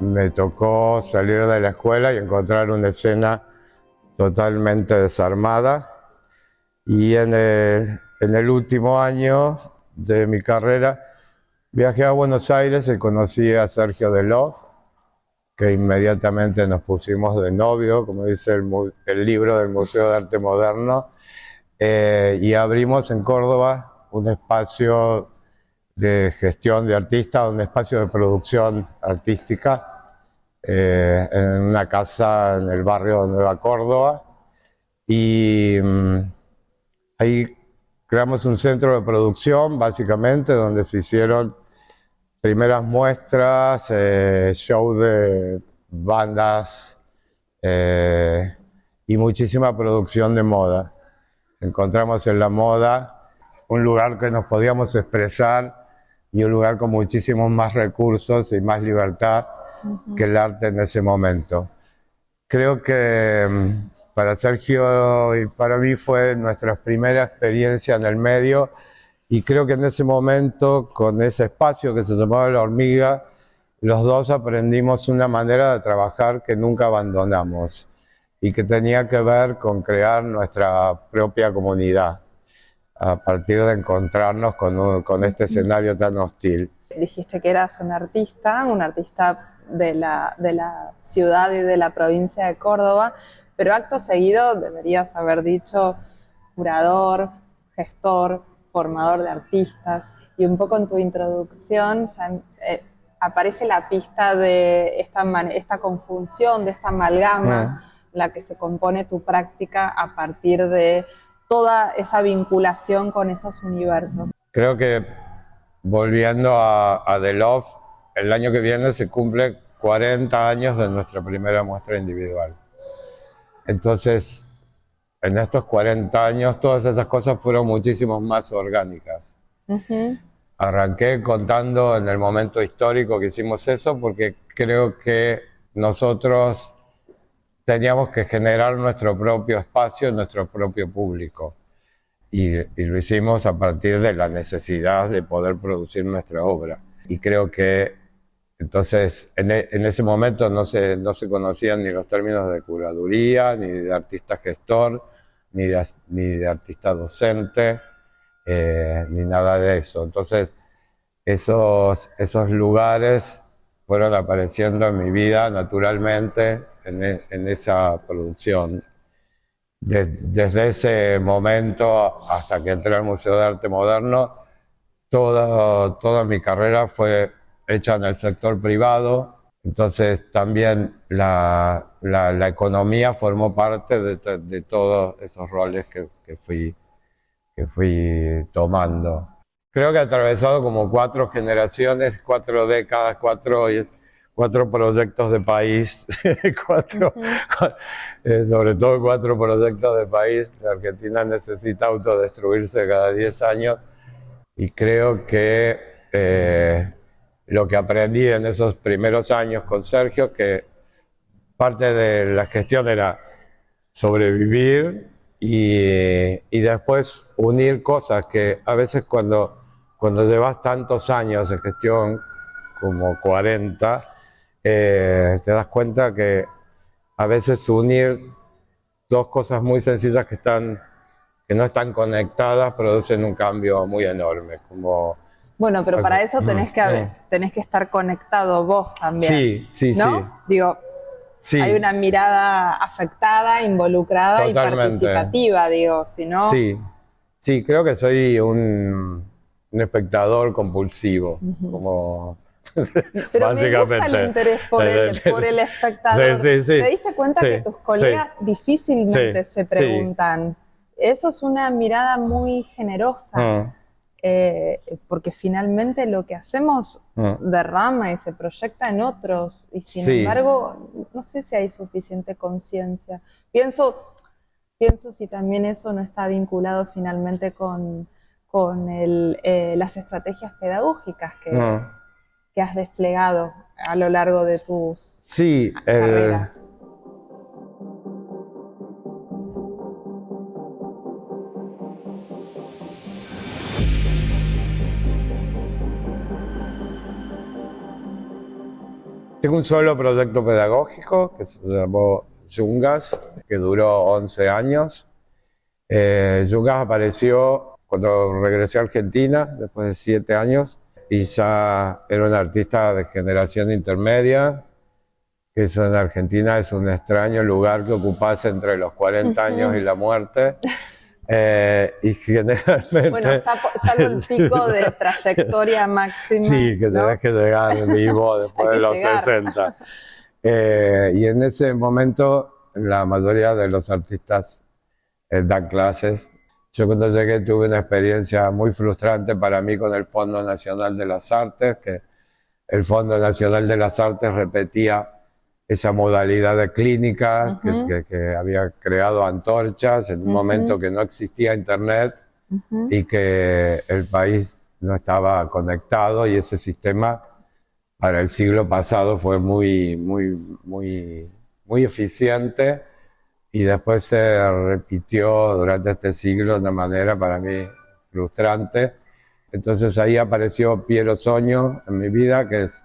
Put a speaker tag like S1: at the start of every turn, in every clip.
S1: me tocó salir de la escuela y encontrar una escena totalmente desarmada. Y en el último año de mi carrera viajé a Buenos Aires y conocí a Sergio Delof, que inmediatamente nos pusimos de novio, como dice el libro del Museo de Arte Moderno, y abrimos en Córdoba un espacio de gestión de artistas, un espacio de producción artística en una casa en el barrio de Nueva Córdoba. Y ahí creamos un centro de producción, básicamente, donde se hicieron primeras muestras, show de bandas y muchísima producción de moda. Encontramos en la moda un lugar que nos podíamos expresar y un lugar con muchísimos más recursos y más libertad que el arte en ese momento. Creo que para Sergio y para mí fue nuestra primera experiencia en el medio, y creo que en ese momento, con ese espacio que se llamaba La Hormiga, los dos aprendimos una manera de trabajar que nunca abandonamos y que tenía que ver con crear nuestra propia comunidad a partir de encontrarnos con este escenario tan hostil.
S2: Dijiste que eras un artista de la ciudad y de la provincia de Córdoba, pero acto seguido deberías haber dicho curador, gestor, formador de artistas, y un poco en tu introducción aparece la pista de esta conjunción, de esta amalgama, la que se compone tu práctica a partir de toda esa vinculación con esos universos.
S1: Creo que, volviendo a Delof, el año que viene se cumple 40 años de nuestra primera muestra individual. Entonces, en estos 40 años todas esas cosas fueron muchísimo más orgánicas. Arranqué contando en el momento histórico que hicimos eso, porque creo que nosotros teníamos que generar nuestro propio espacio, nuestro propio público. Y lo hicimos a partir de la necesidad de poder producir nuestra obra. Y creo que entonces en ese momento no se conocían ni los términos de curaduría, ni de artista gestor, ni de artista docente, ni nada de eso. Entonces esos lugares fueron apareciendo en mi vida naturalmente en esa producción. Desde ese momento hasta que entré al Museo de Arte Moderno, toda mi carrera fue hecha en el sector privado. Entonces también la economía formó parte de todos esos roles que fui tomando. Creo que he atravesado como 4 generaciones, 4 décadas, 4 proyectos de país, sobre todo 4 proyectos de país. La Argentina necesita autodestruirse cada 10 años, y creo que lo que aprendí en esos primeros años con Sergio, que parte de la gestión era sobrevivir y después unir cosas que a veces cuando llevas tantos años en gestión, como 40, te das cuenta que a veces unir 2 cosas muy sencillas que no están conectadas producen un cambio muy enorme.
S2: Bueno, pero para eso tenés que estar conectado vos también.
S1: Sí,
S2: ¿no?
S1: sí.
S2: Digo,
S1: Sí.
S2: Hay una mirada afectada, involucrada. Totalmente. Y participativa, digo, si no...
S1: Sí, creo que soy un espectador compulsivo, como
S2: Pero
S1: básicamente.
S2: Me gusta el interés por el espectador.
S1: Sí.
S2: ¿Te diste cuenta que tus colegas difícilmente se preguntan? Eso es una mirada muy generosa. Porque finalmente lo que hacemos derrama y se proyecta en otros, y sin embargo no sé si hay suficiente conciencia. Pienso si también eso no está vinculado finalmente con las estrategias pedagógicas que has desplegado a lo largo de tus carreras.
S1: Tengo un solo proyecto pedagógico que se llamó Yungas, que duró 11 años. Yungas apareció cuando regresé a Argentina, después de 7 años, y ya era un artista de generación intermedia, que eso en Argentina es un extraño lugar que ocupás entre los 40 años y la muerte. Y generalmente...
S2: Bueno, salvo el pico de trayectoria máxima.
S1: Sí, que
S2: ¿no?
S1: tenés que llegar vivo después de los
S2: llegar.
S1: 60. Y en ese momento la mayoría de los artistas dan clases. Yo cuando llegué tuve una experiencia muy frustrante para mí con el Fondo Nacional de las Artes, que el Fondo Nacional de las Artes repetía esa modalidad de clínicas que había creado antorchas en un momento que no existía internet y que el país no estaba conectado, y ese sistema para el siglo pasado fue muy eficiente, y después se repitió durante este siglo de una manera para mí frustrante. Entonces ahí apareció Piero Soño en mi vida, que es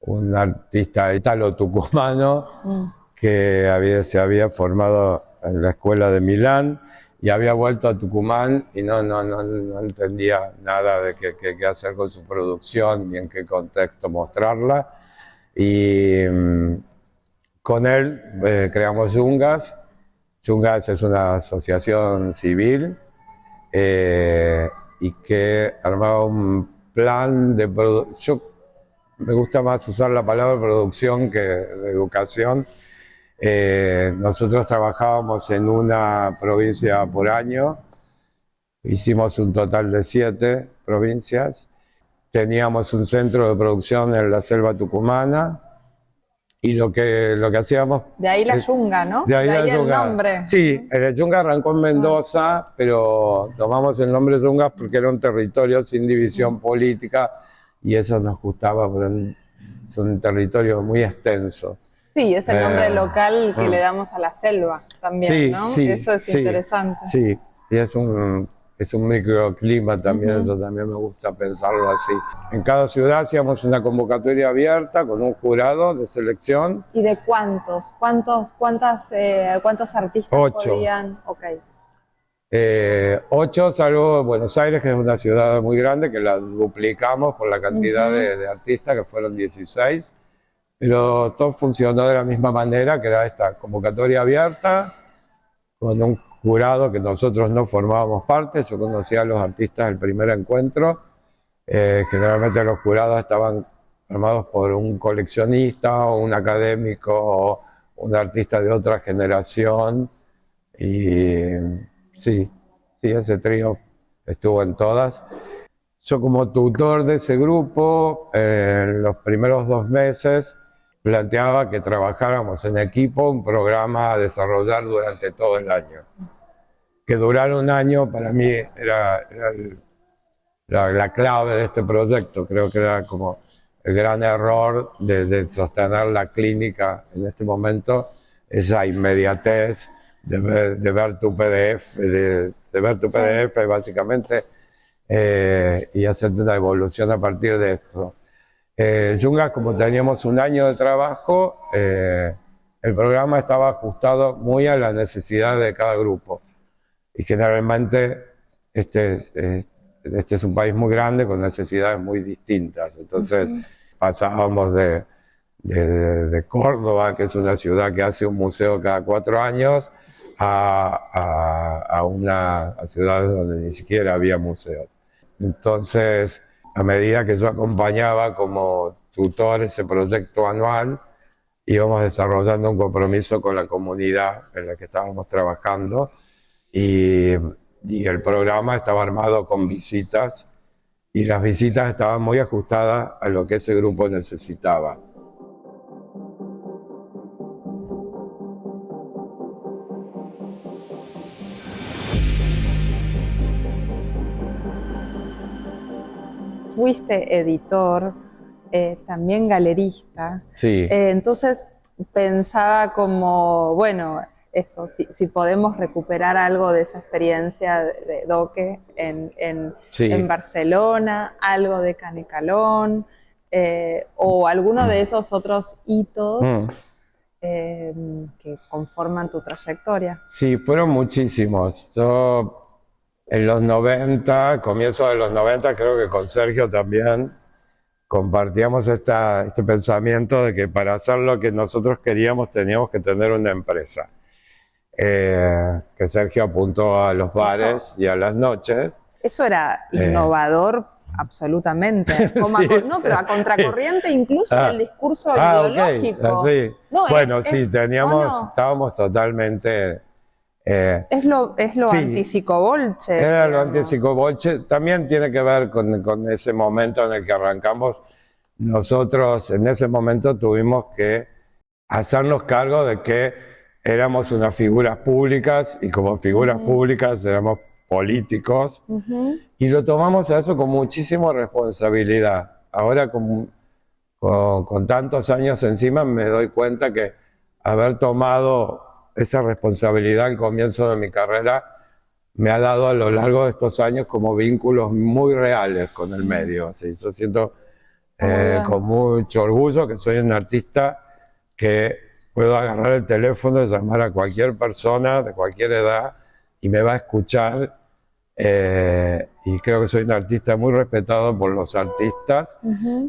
S1: un artista italo-tucumano que se había formado en la escuela de Milán y había vuelto a Tucumán y no entendía nada de qué hacer con su producción ni en qué contexto mostrarla. Y con él creamos Yungas. Yungas es una asociación civil y que armaba un plan de producción. Me gusta más usar la palabra producción que de educación. Nosotros trabajábamos en una provincia por año, hicimos un total de 7 provincias, teníamos un centro de producción en la selva tucumana, y lo que hacíamos...
S2: De ahí la Yunga, ¿no?
S1: De ahí
S2: el nombre.
S1: Sí, el Yunga arrancó en Mendoza, pero tomamos el nombre Yungas porque era un territorio sin división política, y eso nos gustaba, porque es un territorio muy extenso.
S2: Sí, es el nombre local que le damos a la selva también,
S1: sí,
S2: ¿no?
S1: Sí,
S2: eso es interesante.
S1: Sí, y es un microclima también, eso también me gusta pensarlo así. En cada ciudad hacíamos una convocatoria abierta con un jurado de selección.
S2: ¿Y de cuántos? ¿Cuántos artistas
S1: 8.
S2: podían? Okay.
S1: 8, salvo Buenos Aires, que es una ciudad muy grande, que la duplicamos por la cantidad de artistas, que fueron 16. Pero todo funcionó de la misma manera, que era esta convocatoria abierta, con un jurado que nosotros no formábamos parte. Yo conocía a los artistas del primer encuentro. Generalmente los jurados estaban formados por un coleccionista o un académico o un artista de otra generación. Y sí, ese trío estuvo en todas. Yo como tutor de ese grupo, en los primeros 2 meses, planteaba que trabajáramos en equipo un programa a desarrollar durante todo el año. Que durara un año para mí era la clave de este proyecto. Creo que era como el gran error de sostener la clínica en este momento, esa inmediatez de ver tu PDF, de ver tu PDF básicamente, y hacerte una evolución a partir de esto. Yungas, como teníamos un año de trabajo, el programa estaba ajustado muy a las necesidades de cada grupo. Y generalmente este es un país muy grande con necesidades muy distintas. Entonces pasábamos de Córdoba, que es una ciudad que hace un museo cada 4 años, a ciudades donde ni siquiera había museos. Entonces, a medida que yo acompañaba como tutor ese proyecto anual, íbamos desarrollando un compromiso con la comunidad en la que estábamos trabajando, y el programa estaba armado con visitas, y las visitas estaban muy ajustadas a lo que ese grupo necesitaba.
S2: Fuiste editor, también galerista.
S1: Sí.
S2: Entonces pensaba como, bueno, esto, si podemos recuperar algo de esa experiencia de Doque en Barcelona, algo de Canecalón, o alguno de esos otros hitos que conforman tu trayectoria.
S1: Sí, fueron muchísimos. Yo en los 90, comienzo de los 90, creo que con Sergio también, compartíamos este pensamiento de que para hacer lo que nosotros queríamos teníamos que tener una empresa. Que Sergio apuntó a los bares y a las noches.
S2: Eso era innovador absolutamente.
S1: Sí.
S2: No, pero a contracorriente incluso del discurso ideológico.
S1: Okay. Sí.
S2: No,
S1: bueno, estábamos totalmente...
S2: es lo antipsicobolche.
S1: Era lo antipsicobolche. También tiene que ver con ese momento en el que arrancamos. Nosotros en ese momento tuvimos que hacernos cargo de que éramos unas figuras públicas y como figuras públicas éramos políticos y lo tomamos a eso con muchísima responsabilidad. Ahora con tantos años encima me doy cuenta que haber tomado esa responsabilidad al comienzo de mi carrera me ha dado a lo largo de estos años como vínculos muy reales con el medio. ¿Sí? Yo siento con mucho orgullo que soy un artista que puedo agarrar el teléfono y llamar a cualquier persona de cualquier edad y me va a escuchar. Y creo que soy un artista muy respetado por los artistas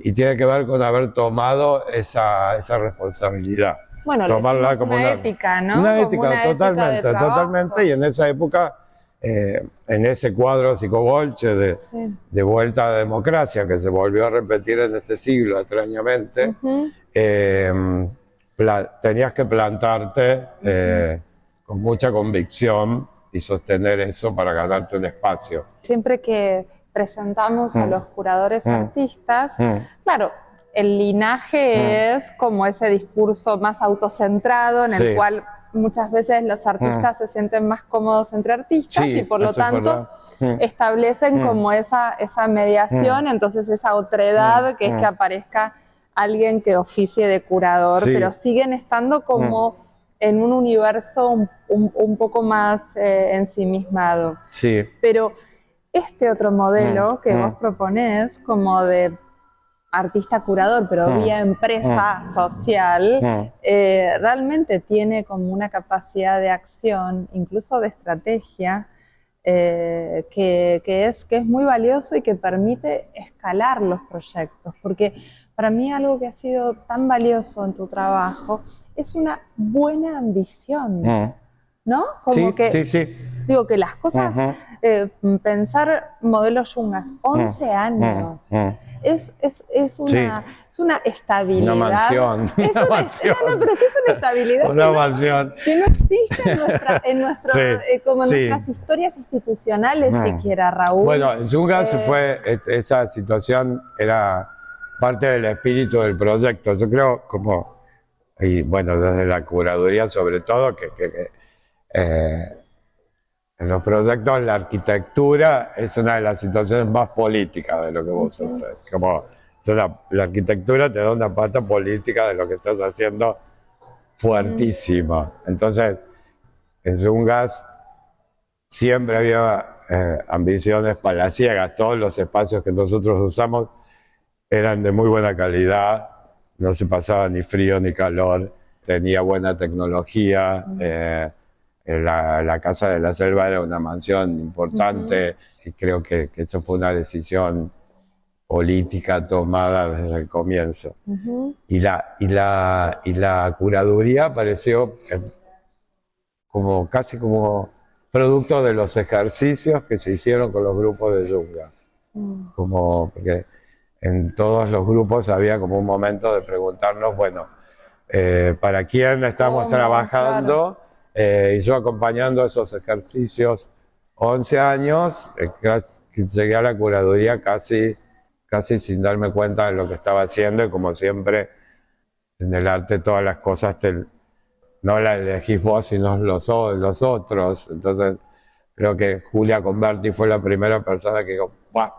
S1: y tiene que ver con haber tomado esa responsabilidad.
S2: Bueno, tomarla como una ética, ¿no?
S1: Una ética, totalmente. Y en esa época, en ese cuadro psicobolche de vuelta a la democracia, que se volvió a repetir en este siglo extrañamente, tenías que plantarte con mucha convicción y sostener eso para ganarte un espacio.
S2: Siempre que presentamos a los curadores artistas, claro, el linaje es como ese discurso más autocentrado en el cual muchas veces los artistas se sienten más cómodos entre artistas y por lo tanto establecen como esa mediación, entonces esa otredad que es que aparezca alguien que oficie de curador, pero siguen estando como en un universo un poco más ensimismado.
S1: Sí.
S2: Pero este otro modelo que vos proponés como de artista curador, pero vía empresa social, realmente tiene como una capacidad de acción, incluso de estrategia, que es muy valioso y que permite escalar los proyectos, porque para mí algo que ha sido tan valioso en tu trabajo es una buena ambición, ¿no? Como digo que las cosas, pensar modelos Yungas, 11 años, es una estabilidad.
S1: Una mansión.
S2: No, pero ¿qué es una estabilidad?
S1: Una mansión.
S2: Que no existe en nuestras historias institucionales siquiera, Raúl.
S1: Bueno, en Yungas esa situación era parte del espíritu del proyecto. Yo creo y bueno, desde la curaduría sobre todo, en los proyectos la arquitectura es una de las situaciones más políticas de lo que vos haces. La arquitectura te da una pata política de lo que estás haciendo fuertísima. Entonces, en Yungas siempre había ambiciones palaciegas. Todos los espacios que nosotros usamos eran de muy buena calidad, no se pasaba ni frío ni calor, tenía buena tecnología. La Casa de la Selva era una mansión importante y creo que eso fue una decisión política tomada desde el comienzo. Y la curaduría apareció casi como producto de los ejercicios que se hicieron con los grupos de Yungas. Porque en todos los grupos había como un momento de preguntarnos, bueno, ¿para quién estamos trabajando? Claro. Y yo acompañando esos ejercicios 11 años, llegué a la curaduría casi sin darme cuenta de lo que estaba haciendo y como siempre en el arte todas las cosas no las elegís vos sino los otros. Entonces creo que Julia Converti fue la primera persona que dijo, ¡buah!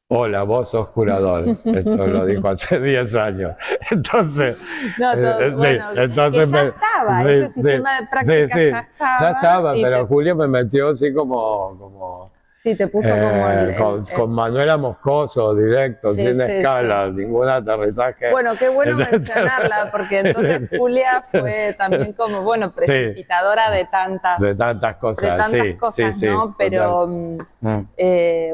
S1: Hola, vos sos curador. Esto lo dijo hace 10 años. Entonces,
S2: entonces ya estaba, ese sistema de práctica ya estaba.
S1: Ya estaba, pero Julia me metió así como
S2: Sí, te puso como
S1: con Manuela Moscoso, directo,
S2: sí,
S1: sin
S2: sí,
S1: escala,
S2: sí.
S1: ningún aterrizaje.
S2: Bueno, qué bueno mencionarla, porque entonces Julia fue también como, bueno, precipitadora
S1: sí, de tantas cosas, sí, sí, sí,
S2: ¿no?
S1: total.
S2: Pero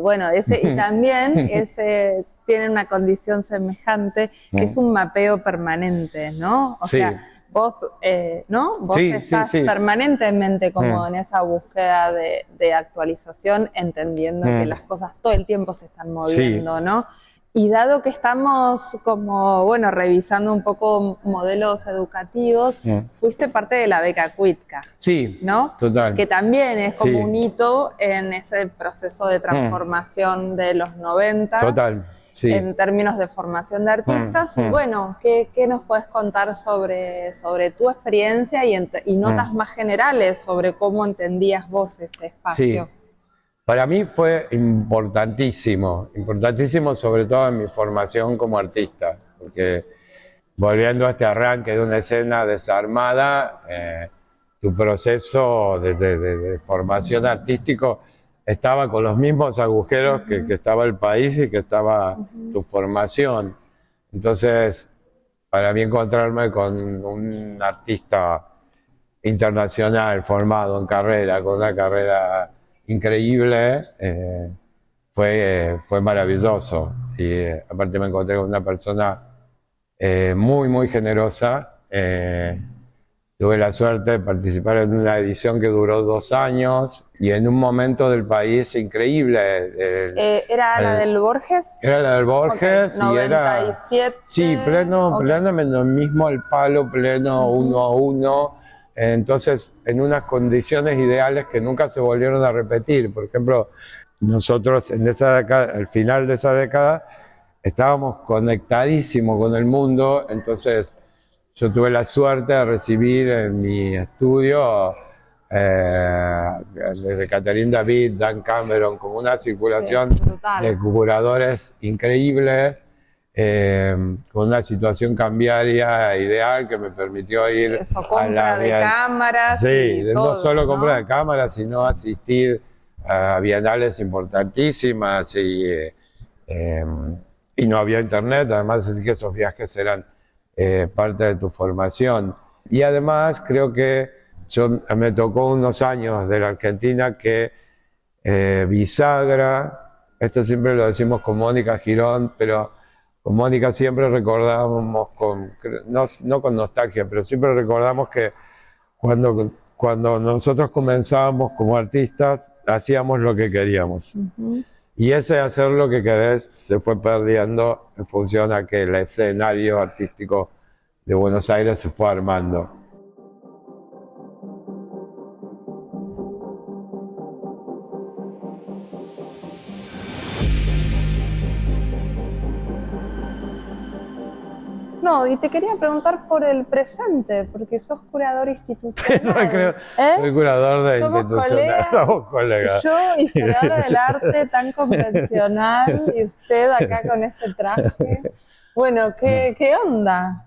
S2: bueno, y también ese tiene una condición semejante, que es un mapeo permanente, ¿no? O sea,
S1: Sí,
S2: vos, ¿no? Vos
S1: sí, sí,
S2: estás
S1: sí.
S2: permanentemente como en esa búsqueda de actualización, entendiendo que las cosas todo el tiempo se están moviendo,
S1: Sí.
S2: ¿no? Y dado que estamos como, bueno, revisando un poco modelos educativos, fuiste parte de la beca Cuitca,
S1: Sí,
S2: ¿no?
S1: total.
S2: Que también es como
S1: Sí.
S2: un hito en ese proceso de transformación de los 90
S1: Total, sí.
S2: en términos de formación de artistas. Y bueno, ¿qué nos puedes contar sobre tu experiencia y notas más generales sobre cómo entendías vos ese espacio?
S1: Sí. Para mí fue importantísimo, importantísimo sobre todo en mi formación como artista, porque volviendo a este arranque de una escena desarmada, tu proceso de formación artístico estaba con los mismos agujeros que estaba el país y que estaba tu formación. Entonces, para mí encontrarme con un artista internacional formado en carrera, con una carrera increíble, fue maravilloso. Y aparte me encontré con una persona muy, muy generosa. Tuve la suerte de participar en una edición que duró 2 años y en un momento del país increíble.
S2: ¿Era la del Borges?
S1: Era la del Borges
S2: Okay.
S1: y
S2: 97.
S1: Sí, pleno,
S2: Okay.
S1: pleno mismo al palo, pleno 1-1. Entonces, en unas condiciones ideales que nunca se volvieron a repetir. Por ejemplo, nosotros en esa década, al final de esa década, estábamos conectadísimos con el mundo, entonces yo tuve la suerte de recibir en mi estudio desde Catherine David, Dan Cameron, como una circulación de curadores increíbles, con una situación cambiaria ideal que me permitió ir
S2: compra
S1: a la
S2: de cámaras.
S1: Sí,
S2: todo,
S1: no solo compra
S2: ¿no?
S1: de cámaras, sino asistir a bienales importantísimas y no había internet, además así que esos viajes eran parte de tu formación. Y además creo que me tocó unos años de la Argentina que bisagra, esto siempre lo decimos con Mónica Girón, pero con Mónica siempre recordábamos, no con nostalgia, pero siempre recordamos que cuando nosotros comenzábamos como artistas, hacíamos lo que queríamos. Y ese hacer lo que querés se fue perdiendo en función a que el escenario artístico de Buenos Aires se fue armando.
S2: No, y te quería preguntar por el presente, porque sos curador institucional.
S1: Soy curador de institucional, somos
S2: colegas. Yo, historiadora del arte tan convencional, y usted acá con este traje. Bueno, ¿qué onda?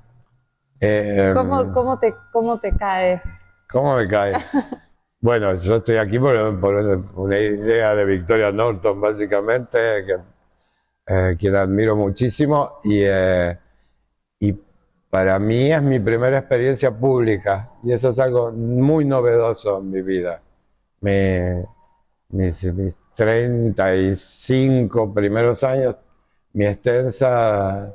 S2: ¿Cómo te cae?
S1: ¿Cómo me cae? Bueno, yo estoy aquí por una idea de Victoria Norton, básicamente, quien admiro muchísimo, y para mí es mi primera experiencia pública, y eso es algo muy novedoso en mi vida. Mis 35 primeros años, mi extensa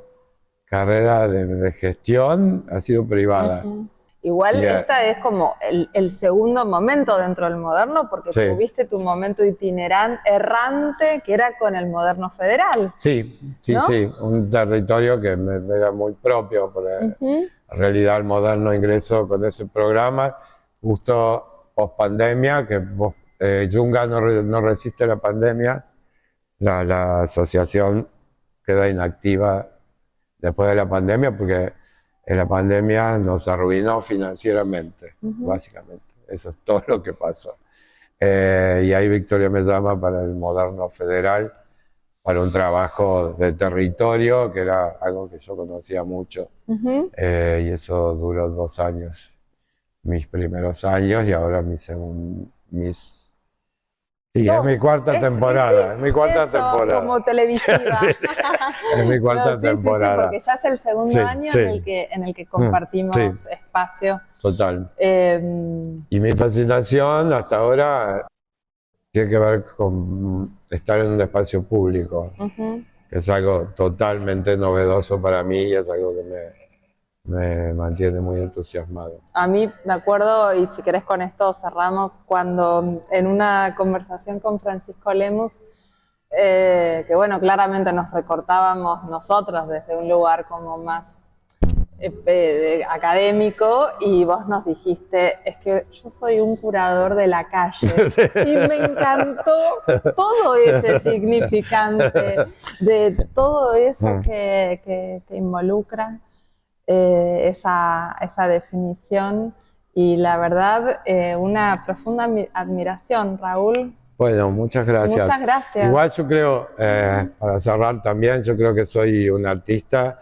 S1: carrera de gestión ha sido privada.
S2: Igual esta es como el segundo momento dentro del moderno, porque tuviste tu momento itinerante, errante, que era con el moderno federal.
S1: Sí, ¿no? Sí, un territorio que me era muy propio, porque en realidad el moderno ingresó con ese programa, justo post pandemia, que Yunga no resiste la pandemia, la asociación queda inactiva después de la pandemia, porque la pandemia nos arruinó financieramente, básicamente. Eso es todo lo que pasó. Y ahí Victoria me llama para el moderno federal, para un trabajo de territorio, que era algo que yo conocía mucho. Y eso duró 2 años, mis primeros años, y ahora mis Sí, es mi cuarta temporada, es mi cuarta
S2: eso,
S1: temporada.
S2: como televisiva.
S1: Sí, es mi cuarta temporada.
S2: Sí, porque ya es el segundo año en el que compartimos espacio.
S1: Total. Y mi fascinación hasta ahora tiene que ver con estar en un espacio público, que es algo totalmente novedoso para mí y es algo que me mantiene muy entusiasmado.
S2: A mí me acuerdo, y si querés con esto cerramos, cuando en una conversación con Francisco Lemus, que bueno, claramente nos recortábamos nosotros desde un lugar como más académico, y vos nos dijiste, es que yo soy un curador de la calle. Y me encantó todo ese significante de todo eso que involucra esa definición, y la verdad una profunda admiración, Raúl.
S1: Bueno, muchas gracias.
S2: Muchas gracias.
S1: Igual yo creo, para cerrar también, yo creo que soy un artista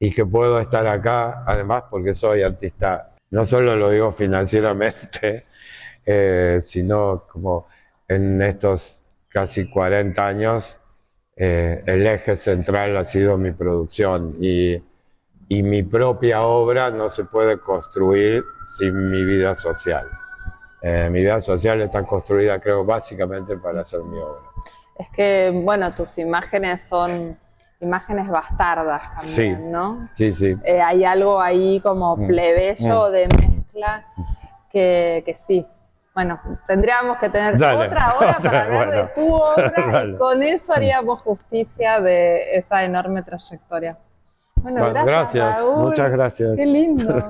S1: y que puedo estar acá, además porque soy artista, no solo lo digo financieramente, sino como en estos casi 40 años, el eje central ha sido mi producción y mi propia obra no se puede construir sin mi vida social. Mi vida social está construida, creo, básicamente para hacer mi obra.
S2: Es que, bueno, tus imágenes son imágenes bastardas también, ¿no?
S1: Sí, sí.
S2: Hay algo ahí como plebeyo de mezcla que sí. Bueno, tendríamos que tener otra hora para hablar de tu obra y con eso haríamos justicia de esa enorme trayectoria. Bueno, gracias, Raúl.
S1: Muchas gracias.
S2: Qué lindo.